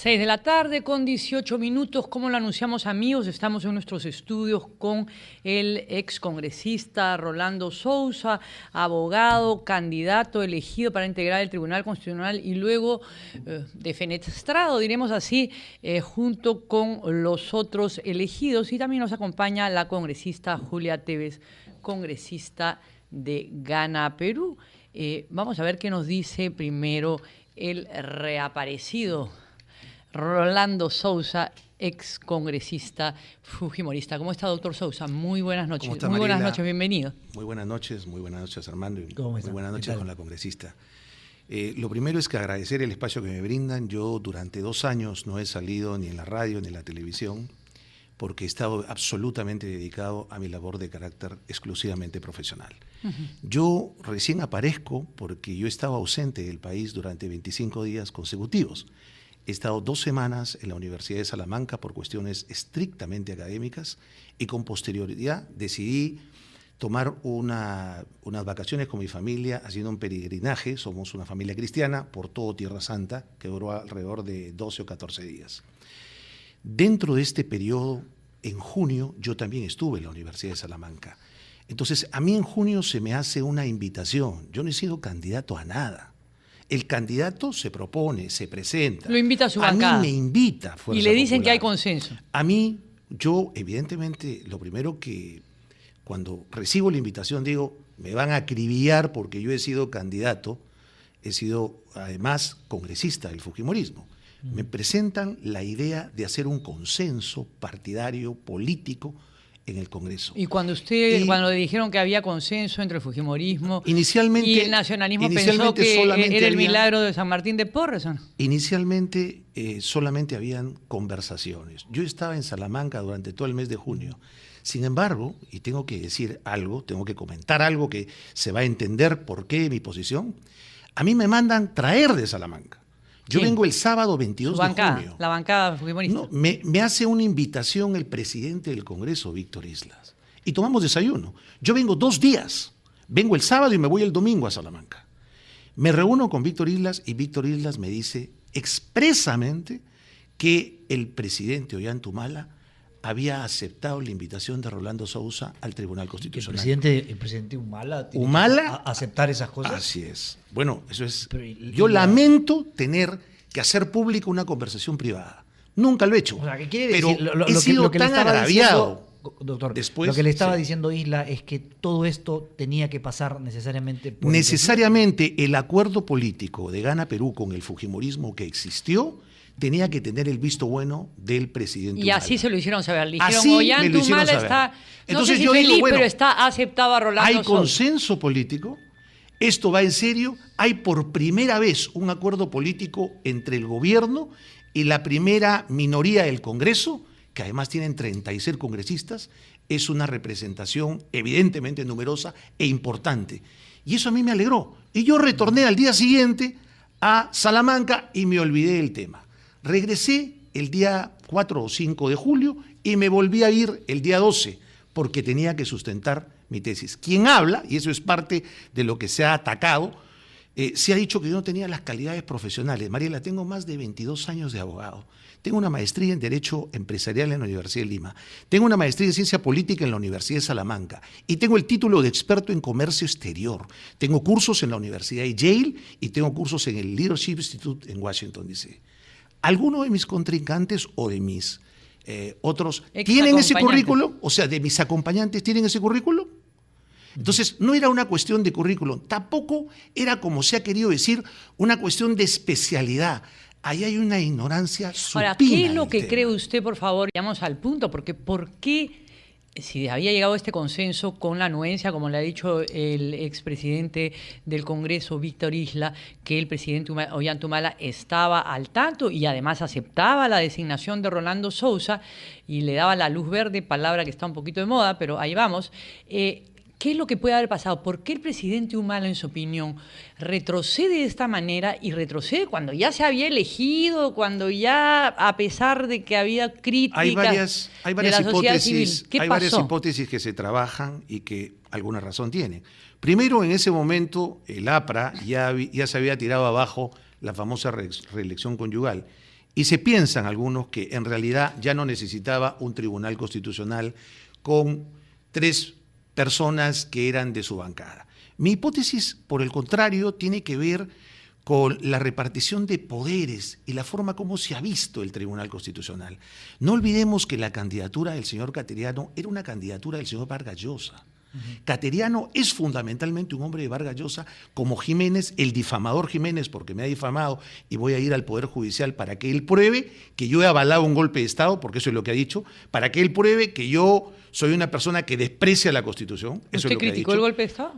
6 de la tarde con 18 minutos. Como lo anunciamos, amigos, estamos en nuestros estudios con el excongresista Rolando Sousa, abogado, candidato elegido para integrar el Tribunal Constitucional y luego defenestrado, diremos así, junto con los otros elegidos. Y también nos acompaña la congresista Julia Tevez, congresista de Gana Perú. Vamos a ver qué nos dice primero el reaparecido Rolando Sousa, ex congresista fujimorista. ¿Cómo está, doctor Sousa? Muy buenas noches. ¿Cómo está, muy Mariela? buenas noches, bienvenido. Muy buenas noches Armando, y ¿Cómo muy está? buenas noches con la congresista. Lo primero es que agradecer el espacio que me brindan. Yo durante 2 años no he salido ni en la radio ni en la televisión porque he estado absolutamente dedicado a mi labor de carácter exclusivamente profesional. Yo recién aparezco porque yo estaba ausente del país durante 25 días consecutivos. He estado 2 semanas en la Universidad de Salamanca por cuestiones estrictamente académicas y con posterioridad decidí tomar unas vacaciones con mi familia haciendo un peregrinaje. Somos una familia cristiana por todo Tierra Santa que duró alrededor de 12 o 14 días. Dentro de este periodo, en junio, yo también estuve en la Universidad de Salamanca. Entonces, a mí en junio se me hace una invitación. Yo no he sido candidato a nada. El candidato se propone, se presenta. Lo invita a su bancada. A mí me invita Fuerza Y le dicen Popular. que hay consenso. A mí, yo evidentemente, lo primero que cuando recibo la invitación digo, me van a acribillar porque yo he sido candidato, he sido además congresista del fujimorismo. Me presentan la idea de hacer un consenso partidario, político, en el Congreso. Y cuando le dijeron que había consenso entre el fujimorismo inicialmente, y el nacionalismo, pensó que era el milagro de San Martín de Porres, ¿o no? Inicialmente solamente habían conversaciones. Yo estaba en Salamanca durante todo el mes de junio. Sin embargo, y tengo que decir algo, tengo que comentar algo que se va a entender por qué mi posición, a mí me mandan traer de Salamanca. Yo vengo el sábado 22 de junio. La bancada fujimorista. No, me hace una invitación el presidente del Congreso, Víctor Islas, y tomamos desayuno. Yo vengo 2 días, vengo el sábado y me voy el domingo a Salamanca. Me reúno con Víctor Islas y Víctor Islas me dice expresamente que el presidente Ollanta había aceptado la invitación de Rolando Sousa al Tribunal Constitucional. ¿El presidente Humala tiene que aceptar esas cosas? Así es. Bueno, eso es. Pero, yo lamento tener que hacer pública una conversación privada. Nunca lo he hecho. O sea, ¿qué quiere pero decir? he sido tan agraviado. Doctor, Después, lo que le estaba diciendo Isla es que todo esto tenía que pasar necesariamente por necesariamente el acuerdo político de Gana Perú con el fujimorismo que existió tenía que tener el visto bueno del presidente Y así Humala. se lo hicieron saber. Le dijeron, Así Ollanta me lo hicieron Humala saber. está, no Entonces sé si yo feliz, digo, bueno, pero está aceptado a Rolando hay Sousa. consenso político, esto va en serio, hay por primera vez un acuerdo político entre el gobierno y la primera minoría del Congreso, que además tienen 36 congresistas, es una representación evidentemente numerosa e importante. Y eso a mí me alegró. Y yo retorné al día siguiente a Salamanca y me olvidé del tema. Regresé el día 4 o 5 de julio y me volví a ir el día 12 porque tenía que sustentar mi tesis. Quien habla, y eso es parte de lo que se ha atacado, se ha dicho que yo no tenía las calidades profesionales. Mariela, tengo más de 22 años de abogado. Tengo una maestría en Derecho Empresarial en la Universidad de Lima. Tengo una maestría en Ciencia Política en la Universidad de Salamanca. Y tengo el título de experto en comercio exterior. Tengo cursos en la Universidad de Yale y tengo cursos en el Leadership Institute en Washington, D.C. ¿Alguno de mis contrincantes o de mis otros tienen ese currículo? O sea, de mis acompañantes tienen ese currículo. Entonces, no era una cuestión de currículum, tampoco era, como se ha querido decir, una cuestión de especialidad. Ahí hay una ignorancia supina. Ahora, ¿qué es lo del que tema. cree usted, por favor? Vamos al punto, porque ¿por qué, si había llegado este consenso con la anuencia, como le ha dicho el expresidente del Congreso, Víctor Isla, que el presidente Ollanta Humala estaba al tanto y además aceptaba la designación de Rolando Sousa y le daba la luz verde, palabra que está un poquito de moda, pero ahí vamos? ¿Qué es lo que puede haber pasado? ¿Por qué el presidente Humala, en su opinión, retrocede de esta manera y retrocede cuando ya se había elegido, cuando ya, a pesar de que había críticas hay de la sociedad civil? ¿Qué pasó? Varias hipótesis que se trabajan y que alguna razón tienen. Primero, en ese momento, el APRA ya se había tirado abajo la famosa reelección conyugal Y se piensan algunos que en realidad ya no necesitaba un tribunal constitucional con 3 personas que eran de su bancada. Mi hipótesis, por el contrario, tiene que ver con la repartición de poderes y la forma como se ha visto el Tribunal Constitucional. No olvidemos que la candidatura del señor Cateriano era una candidatura del señor Vargas Llosa. Cateriano es fundamentalmente un hombre de Vargas Llosa, como Jiménez, el difamador Jiménez, porque me ha difamado y voy a ir al Poder Judicial para que él pruebe que yo he avalado un golpe de Estado, porque eso es lo que ha dicho, para que él pruebe que yo soy una persona que desprecia la Constitución. Eso ¿Usted es lo que ha criticó dicho. el golpe de Estado?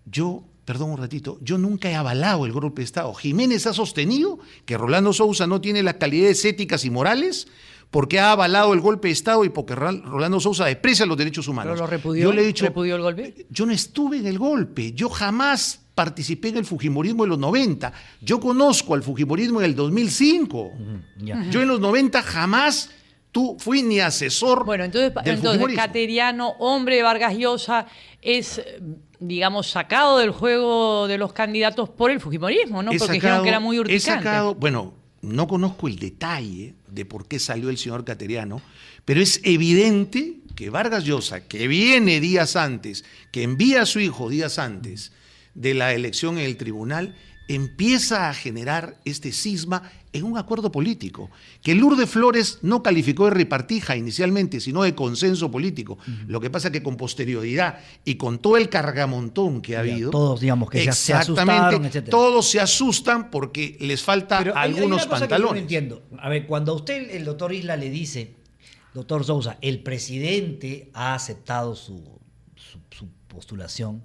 Yo, perdón un ratito, yo nunca he avalado el golpe de Estado. Jiménez ha sostenido que Rolando Sousa no tiene las calidades éticas y morales porque ha avalado el golpe de Estado y porque Rolando Sousa desprecia los derechos humanos. ¿Pero lo repudió? Yo le he dicho, ¿Repudió el golpe? Yo no estuve en el golpe, yo jamás participé en el fujimorismo de los 90. Yo conozco al fujimorismo en el 2005. Ya. Yo en los 90 jamás fui ni asesor Bueno, entonces fujimorismo. Cateriano, hombre de Vargas Llosa, es, digamos, sacado del juego de los candidatos por el fujimorismo, ¿no? Porque dijeron que era muy urticante. Bueno, no conozco el detalle de por qué salió el señor Cateriano, pero es evidente que Vargas Llosa, que viene días antes, que envía a su hijo días antes de la elección en el tribunal, empieza a generar este cisma en un acuerdo político, que Lourdes Flores no calificó de repartija inicialmente, sino de consenso político. Lo que pasa es que con posterioridad y con todo el cargamontón que ha habido, todos, digamos, que se asustaron, etc. Todos se asustan porque les falta Pero algunos hay una cosa pantalones. que yo no entiendo. A ver, cuando a usted, el doctor Isla, le dice, doctor Sousa, el presidente ha aceptado su postulación,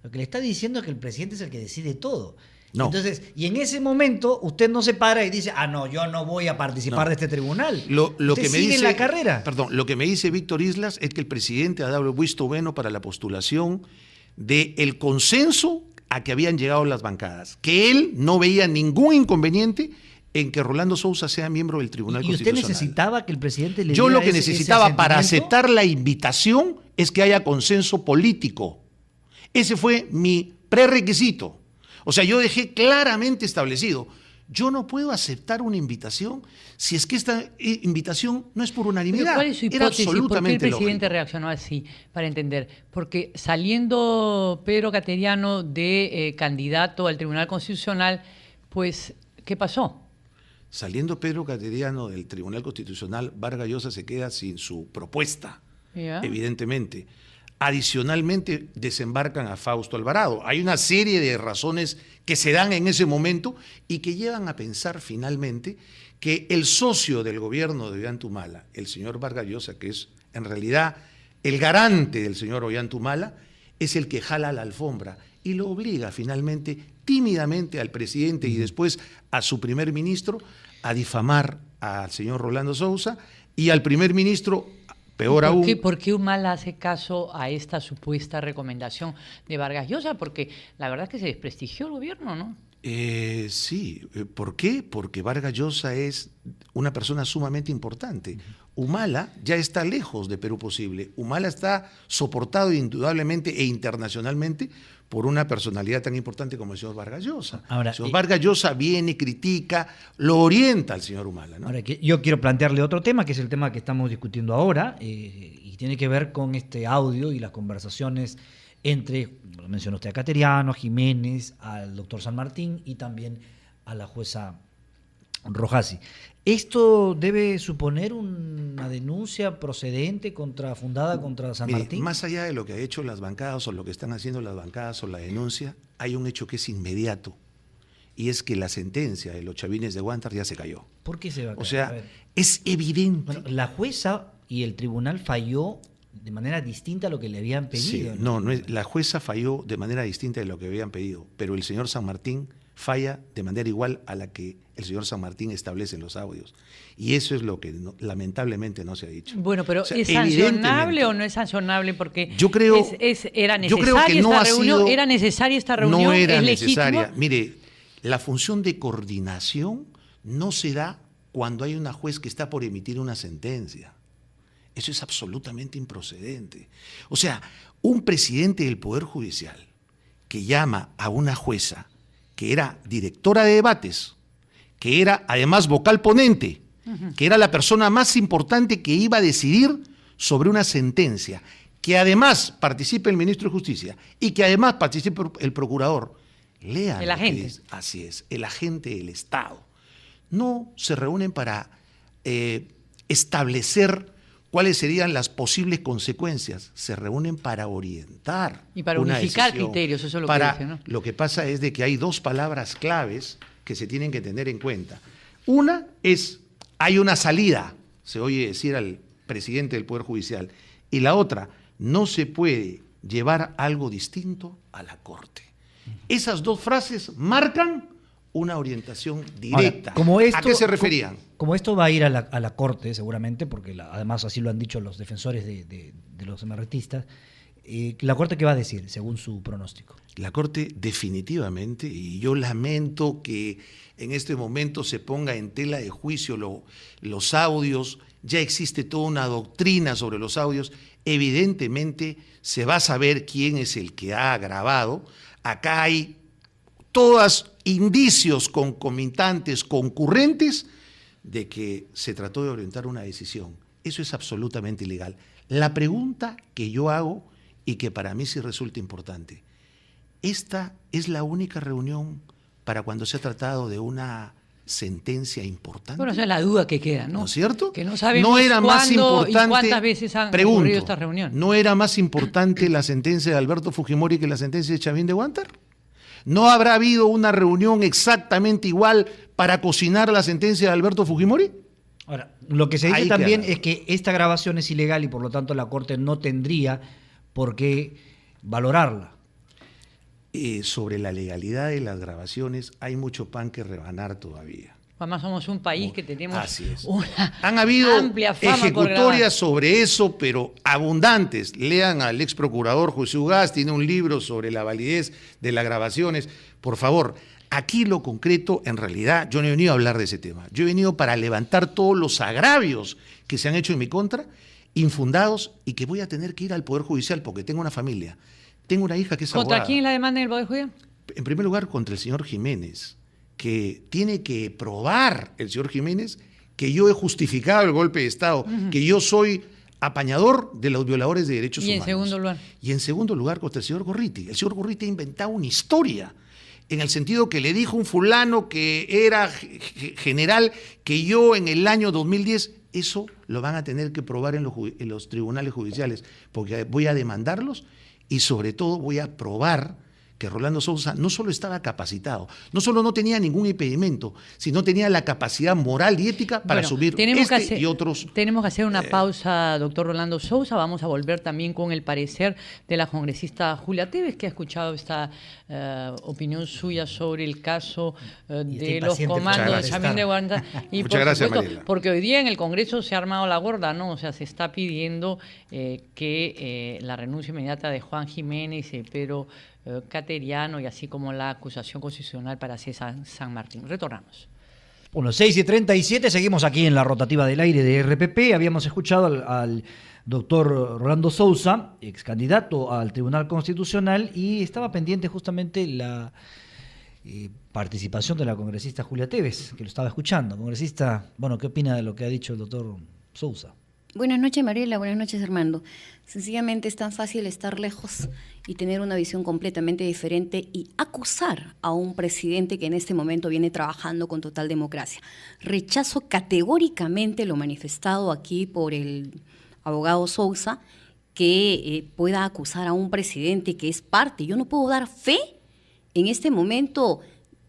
lo que le está diciendo es que el presidente es el que decide todo. No. Entonces, y en ese momento usted no se para y dice, no, yo no voy a participar de este tribunal. Lo usted que me sigue dice, en la carrera. Perdón, lo que me dice Víctor Islas es que el presidente ha dado el visto bueno para la postulación del consenso a que habían llegado las bancadas, que él no veía ningún inconveniente en que Rolando Sousa sea miembro del Tribunal ¿Y usted Constitucional. necesitaba que el presidente le Yo diera lo que ese necesitaba para asentimiento? aceptar la invitación es que haya consenso político. Ese fue mi prerequisito. O sea, yo dejé claramente establecido, yo no puedo aceptar una invitación si es que esta invitación no es por unanimidad. ¿Cuál es su Era hipótesis? ¿Por qué el absolutamente presidente lógico. reaccionó así? Para entender. Porque saliendo Pedro Cateriano de candidato al Tribunal Constitucional, pues, ¿qué pasó? Saliendo Pedro Cateriano del Tribunal Constitucional, Vargas Llosa se queda sin su propuesta, ¿Ya? evidentemente. Adicionalmente desembarcan a Fausto Alvarado. Hay una serie de razones que se dan en ese momento y que llevan a pensar finalmente que el socio del gobierno de Ollantumala, el señor Vargas Llosa, que es en realidad el garante del señor Ollantumala, es el que jala la alfombra y lo obliga finalmente tímidamente al presidente y después a su primer ministro a difamar al señor Rolando Sousa y al primer ministro, peor aún. ¿Por qué Humala hace caso a esta supuesta recomendación de Vargas Llosa? Porque la verdad es que se desprestigió el gobierno, ¿no? Sí. ¿Por qué? Porque Vargas Llosa es una persona sumamente importante. Humala ya está lejos de Perú Posible. Humala está soportado indudablemente e internacionalmente por una personalidad tan importante como el señor Vargas Llosa. Ahora, el señor Vargas Llosa viene, critica, lo orienta al señor Humala, ¿no? Ahora, yo quiero plantearle otro tema, que es el tema que estamos discutiendo ahora, y tiene que ver con este audio y las conversaciones entre, lo mencionó usted, a Cateriano, Jiménez, al doctor San Martín y también a la jueza Rojasi. ¿Esto debe suponer una denuncia procedente fundada contra San Mire, Martín? más allá de lo que ha hecho las bancadas o lo que están haciendo las bancadas o la denuncia, hay un hecho que es inmediato, y es que la sentencia de los chavines de Huántar ya se cayó. ¿Por qué se va a caer? O A sea, ver. es evidente. Bueno, la jueza y el tribunal falló de manera distinta a lo que le habían pedido. Sí, la jueza falló de manera distinta de lo que habían pedido, pero el señor San Martín falla de manera igual a la que el señor San Martín establece en los audios. Y eso es lo que lamentablemente no se ha dicho. Bueno, pero O sea, ¿es sancionable evidentemente, o no es sancionable? Porque yo creo, era yo creo que necesaria no esta ha reunión. sido, ¿Era necesaria esta reunión? No era ¿Es necesaria. legítima? Mire, la función de coordinación no se da cuando hay una juez que está por emitir una sentencia. Eso es absolutamente improcedente. O sea, un presidente del Poder Judicial que llama a una jueza que era directora de debates, que era además vocal ponente que era la persona más importante que iba a decidir sobre una sentencia, que además participe el ministro de Justicia y que además participe el procurador. Lean. El agente. Así es, el agente del Estado. No se reúnen para establecer cuáles serían las posibles consecuencias, se reúnen para orientar. Y para una unificar decisión. criterios, eso es lo Para, que dice, ¿no? Lo que pasa es de que hay dos palabras claves que se tienen que tener en cuenta. Una es, hay una salida, se oye decir al presidente del Poder Judicial, y la otra, no se puede llevar algo distinto a la Corte. Esas dos frases marcan una orientación directa. Ahora, ¿A qué se referían? Como esto va a ir a la Corte seguramente, porque además así lo han dicho los defensores de los emergentistas, ¿la Corte qué va a decir según su pronóstico? La Corte definitivamente, y yo lamento que en este momento se ponga en tela de juicio los audios, ya existe toda una doctrina sobre los audios, evidentemente se va a saber quién es el que ha grabado. Acá hay todos indicios concomitantes, concurrentes, de que se trató de orientar una decisión. Eso es absolutamente ilegal. La pregunta que yo hago y que para mí sí resulta importante, ¿esta es la única reunión para cuando se ha tratado de una sentencia importante? Bueno, esa es la duda que queda, ¿no? ¿No es cierto? Que no sabemos ¿No era más cuándo importante, y cuántas veces han ocurrido esta reunión. ¿No era más importante la sentencia de Alberto Fujimori que la sentencia de Chavín de Huántar? ¿No habrá habido una reunión exactamente igual para cocinar la sentencia de Alberto Fujimori? Ahora, lo que se dice Ahí también queda. es que esta grabación es ilegal y por lo tanto la Corte no tendría por qué valorarla. Sobre la legalidad de las grabaciones hay mucho pan que rebanar todavía. Además somos un país que tenemos una Han habido amplia fama por grabar. ejecutorias sobre eso, pero abundantes. Lean al ex procurador José Ugaz, tiene un libro sobre la validez de las grabaciones. Por favor, aquí lo concreto, en realidad, yo no he venido a hablar de ese tema. Yo he venido para levantar todos los agravios que se han hecho en mi contra, infundados, y que voy a tener que ir al Poder Judicial porque tengo una familia. Tengo una hija que es abogada. ¿Contra quién la demanda del Poder Judicial? En primer lugar, contra el señor Jiménez, que tiene que probar el señor Jiménez que yo he justificado el golpe de Estado, que yo soy apañador de los violadores de derechos humanos. Y en segundo lugar. Y en segundo lugar, contra el señor Gorriti. El señor Gorriti ha inventado una historia, en el sentido que le dijo un fulano que era general, que yo en el año 2010, eso lo van a tener que probar en los tribunales judiciales, porque voy a demandarlos y sobre todo voy a probar que Rolando Sousa no solo estaba capacitado, no solo no tenía ningún impedimento, sino tenía la capacidad moral y ética para asumir y otros. Tenemos que hacer una pausa, doctor Rolando Sousa. Vamos a volver también con el parecer de la congresista Julia Tevez, que ha escuchado esta opinión suya sobre el caso de los comandos de Chavín de Huántar. Y muchas gracias, Mariela. Porque hoy día en el Congreso se ha armado la gorda, ¿no? O sea, se está pidiendo que la renuncia inmediata de Juan Jiménez, Pedro Cateriano, y así como la acusación constitucional para César San Martín. Retornamos. Bueno, 6:37, seguimos aquí en la rotativa del aire de RPP. Habíamos escuchado al doctor Rolando Sousa, ex candidato al Tribunal Constitucional, y estaba pendiente justamente la participación de la congresista Julia Tevez, que lo estaba escuchando. Congresista, bueno, ¿qué opina de lo que ha dicho el doctor Sousa? Buenas noches, Mariela. Buenas noches, Armando. Sencillamente es tan fácil estar lejos y tener una visión completamente diferente y acusar a un presidente que en este momento viene trabajando con total democracia. Rechazo categóricamente lo manifestado aquí por el abogado Sousa, que pueda acusar a un presidente que es parte. Yo no puedo dar fe en este momento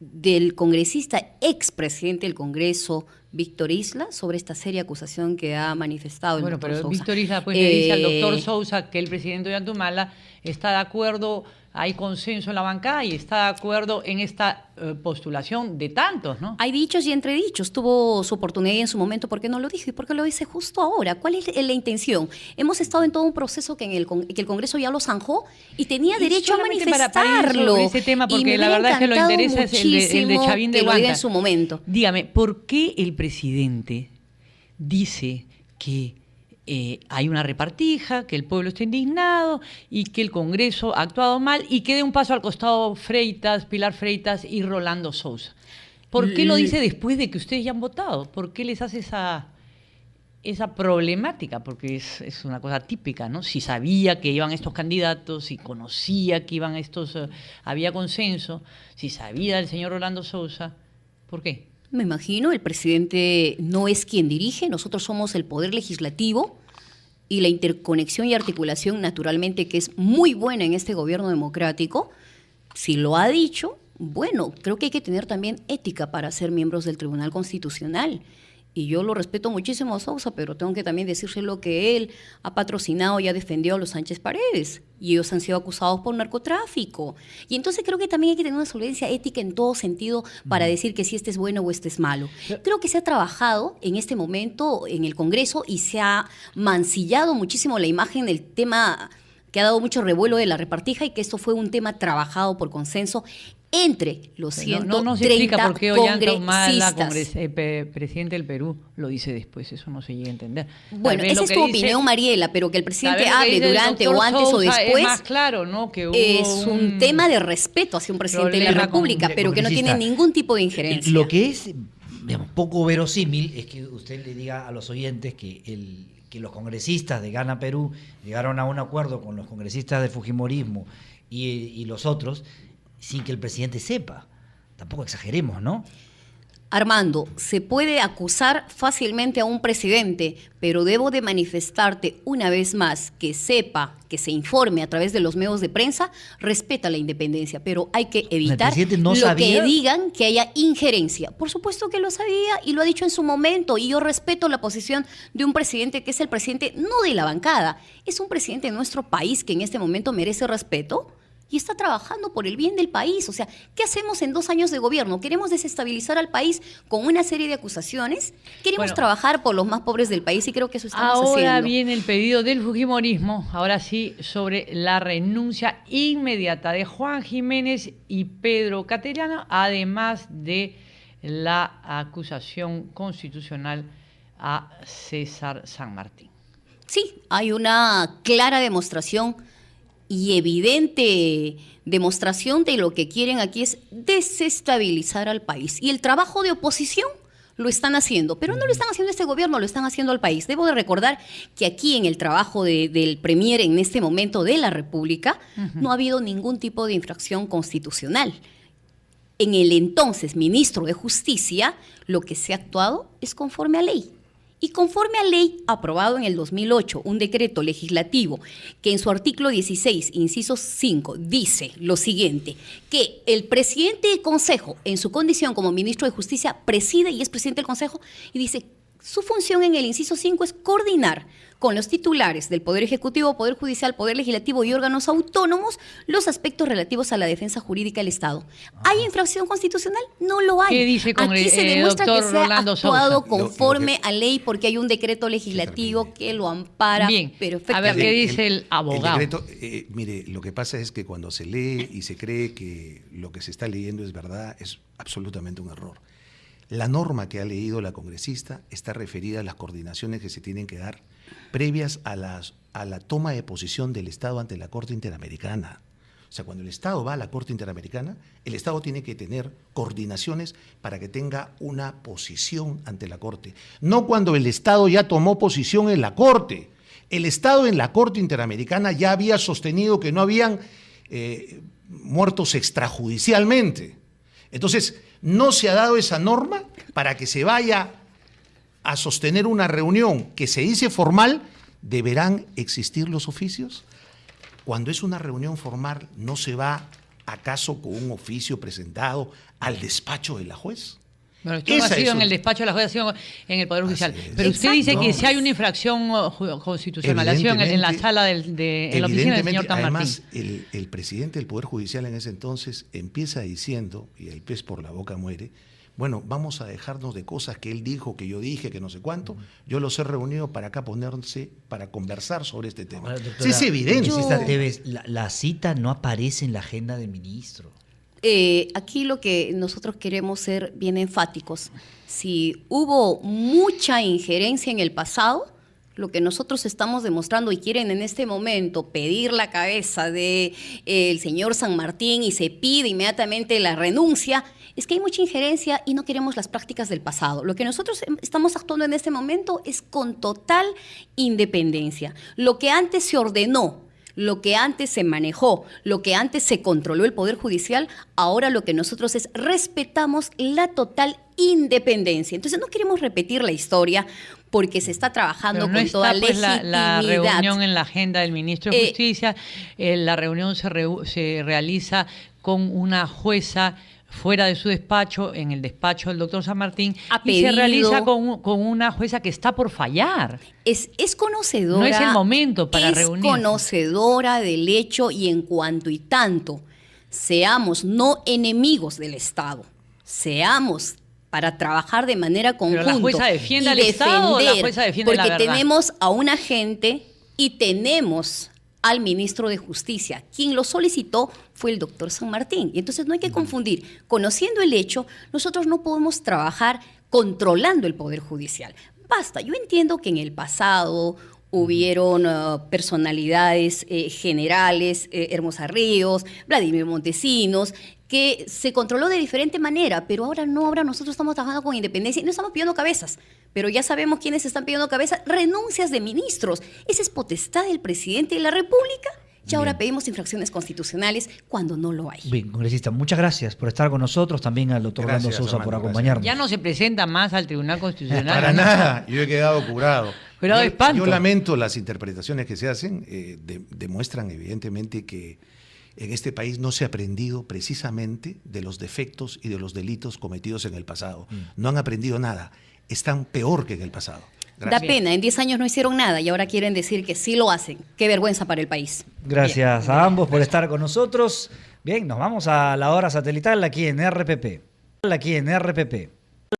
del congresista, expresidente del Congreso, Víctor Isla, sobre esta seria acusación que ha manifestado el doctor Sousa. Bueno, pero Víctor Isla pues le dice al doctor Sousa que el presidente Ollantumala está de acuerdo, hay consenso en la bancada y está de acuerdo en esta postulación de tantos, ¿no? Hay dichos y entredichos. Tuvo su oportunidad en su momento, ¿por qué no lo dijo? ¿Y por qué lo dice justo ahora? ¿Cuál es la intención? Hemos estado en todo un proceso que el Congreso ya lo zanjó y tenía derecho a manifestarlo. Para sobre ese tema, porque la verdad es que lo interesa es el de Chavín de Huántar. En su momento. Dígame, ¿por qué el presidente dice que hay una repartija, que el pueblo está indignado y que el Congreso ha actuado mal y que dé un paso al costado Pilar Freitas y Rolando Sousa? ¿Por qué lo dice después de que ustedes ya han votado? ¿Por qué les hace esa problemática? Porque es una cosa típica, ¿no? Si sabía que iban estos candidatos, si conocía que iban estos, había consenso, si sabía el señor Rolando Sousa, ¿por qué? Me imagino, el presidente no es quien dirige, nosotros somos el poder legislativo y la interconexión y articulación naturalmente que es muy buena en este gobierno democrático. Si lo ha dicho, bueno, creo que hay que tener también ética para ser miembros del Tribunal Constitucional. Y yo lo respeto muchísimo a Sousa, pero tengo que también decírselo que él ha patrocinado y ha defendido a los Sánchez Paredes. Y ellos han sido acusados por narcotráfico. Y entonces creo que también hay que tener una solvencia ética en todo sentido para decir que si este es bueno o este es malo. Creo que se ha trabajado en este momento en el Congreso y se ha mancillado muchísimo la imagen del tema que ha dado mucho revuelo de la repartija y que esto fue un tema trabajado por consenso entre los 130 no se explica por qué Ollanta Humala, congresistas. presidente del Perú, lo dice después. Eso no se llega a entender. Bueno, Tal vez esa lo es que tu dice- opinión, Mariela, pero que el presidente tal vez lo que hable dice el durante doctor o antes o Sousa después es más claro, ¿no? Que hubo es un tema de respeto hacia un presidente de la problema República, con- pero que no tiene congresista. ningún tipo de injerencia. Lo que es, digamos, poco verosímil es que usted le diga a los oyentes que los congresistas de Gana Perú llegaron a un acuerdo con los congresistas de Fujimorismo y los otros sin que el presidente sepa. Tampoco exageremos, ¿no? Armando, se puede acusar fácilmente a un presidente, pero debo de manifestarte una vez más que sepa, que se informe a través de los medios de prensa, respeta la independencia, pero hay que evitar presidente no lo sabía? que digan que haya injerencia. Por supuesto que lo sabía y lo ha dicho en su momento, y yo respeto la posición de un presidente que es el presidente no de la bancada, es un presidente de nuestro país que en este momento merece respeto y está trabajando por el bien del país. O sea, ¿qué hacemos en 2 años de gobierno? ¿Queremos desestabilizar al país con una serie de acusaciones? Queremos Bueno, trabajar por los más pobres del país y creo que eso estamos Ahora haciendo. viene el pedido del Fujimorismo, ahora sí, sobre la renuncia inmediata de Juan Jiménez y Pedro Cateriano, además de la acusación constitucional a César San Martín. Sí, hay una clara demostración y evidente demostración de lo que quieren aquí es desestabilizar al país. Y el trabajo de oposición lo están haciendo, pero no lo están haciendo este gobierno, lo están haciendo al país. Debo de recordar que aquí en el trabajo del Premier en este momento de la República no ha habido ningún tipo de infracción constitucional. En el entonces ministro de Justicia, lo que se ha actuado es conforme a ley. Y conforme a ley aprobado en el 2008, un decreto legislativo que en su artículo 16, inciso 5, dice lo siguiente, que el presidente del Consejo, en su condición como ministro de Justicia, preside y es presidente del Consejo, y dice, su función en el inciso 5 es coordinar con los titulares del Poder Ejecutivo, Poder Judicial, Poder Legislativo y órganos autónomos los aspectos relativos a la defensa jurídica del Estado. ¿Hay infracción constitucional? No lo hay. ¿Qué dice Aquí se demuestra que doctor se ha Rolando actuado Sousa? conforme a ley porque hay un decreto legislativo que lo ampara Bien, a ver perfectamente. qué dice el abogado. decreto, mire, lo que pasa es que cuando se lee y se cree que lo que se está leyendo es verdad, es absolutamente un error. La norma que ha leído la congresista está referida a las coordinaciones que se tienen que dar previas a la toma de posición del Estado ante la Corte Interamericana. O sea, cuando el Estado va a la Corte Interamericana, el Estado tiene que tener coordinaciones para que tenga una posición ante la Corte. No cuando el Estado ya tomó posición en la Corte. El Estado en la Corte Interamericana ya había sostenido que no habían muertos extrajudicialmente. Entonces, no se ha dado esa norma para que se vaya a sostener una reunión que se dice formal. ¿Deberán existir los oficios? Cuando es una reunión formal, ¿no se va acaso con un oficio presentado al despacho de la juez? Bueno, esto no ha Esa sido es en un- el despacho de la jueza, ha sido en el Poder Judicial. Así es. Pero usted dice Exacto. que si hay una infracción constitucional, ha sido en la sala en la oficina del señor Tan Además, Martín. el presidente del Poder Judicial en ese entonces empieza diciendo, y el pez por la boca muere, bueno, vamos a dejarnos de cosas que él dijo, que yo dije, que no sé cuánto. Yo los he reunido para acá ponerse, para conversar sobre este tema. Ahora, Sí, doctora, es evidente. congresista Tevez, la cita no aparece en la agenda del ministro. Aquí lo que nosotros queremos ser bien enfáticos. Si hubo mucha injerencia en el pasado, lo que nosotros estamos demostrando y quieren en este momento pedir la cabeza del señor San Martín y se pide inmediatamente la renuncia, es que hay mucha injerencia y no queremos las prácticas del pasado. Lo que nosotros estamos actuando en este momento es con total independencia. Lo que antes se ordenó, lo que antes se manejó, lo que antes se controló el Poder Judicial, ahora lo que nosotros es respetamos la total independencia. Entonces no queremos repetir la historia porque se está trabajando pero no con está, toda pues, legitimidad. la reunión en la agenda del ministro de Justicia. La reunión se realiza con una jueza fuera de su despacho, en el despacho del doctor San Martín, y se realiza con una jueza que está por fallar. Es conocedora. No es el momento para reunirse. Es conocedora del hecho y en cuanto y tanto seamos no enemigos del Estado, seamos para trabajar de manera conjunta. ¿Pero la jueza defiende al Estado o la jueza defiende la verdad? Porque tenemos a un agente y tenemos al ministro de Justicia. Quien lo solicitó fue el doctor San Martín. Y entonces no hay que confundir. Conociendo el hecho, nosotros no podemos trabajar controlando el Poder Judicial. Basta. Yo entiendo que en el pasado hubieron personalidades generales, Hermosa Ríos, Vladimir Montesinos, que se controló de diferente manera, pero ahora no, ahora nosotros estamos trabajando con independencia y no estamos pidiendo cabezas, pero ya sabemos quiénes están pidiendo cabezas, renuncias de ministros. Esa es potestad del presidente de la República. Y ahora pedimos infracciones constitucionales cuando no lo hay. Bien, congresista, muchas gracias por estar con nosotros, también al doctor Orlando Sousa por acompañarnos. Ya no se presenta más al Tribunal Constitucional. Para nada, yo he quedado curado. Pero de espanto. Yo lamento las interpretaciones que se hacen, demuestran evidentemente que en este país no se ha aprendido precisamente de los defectos y de los delitos cometidos en el pasado. No han aprendido nada, están peor que en el pasado. Gracias. Da pena, en 10 años no hicieron nada y ahora quieren decir que sí lo hacen. Qué vergüenza para el país. Gracias Bien. a ambos por estar con nosotros. Bien, nos vamos a la hora satelital aquí en RPP. Aquí en RPP.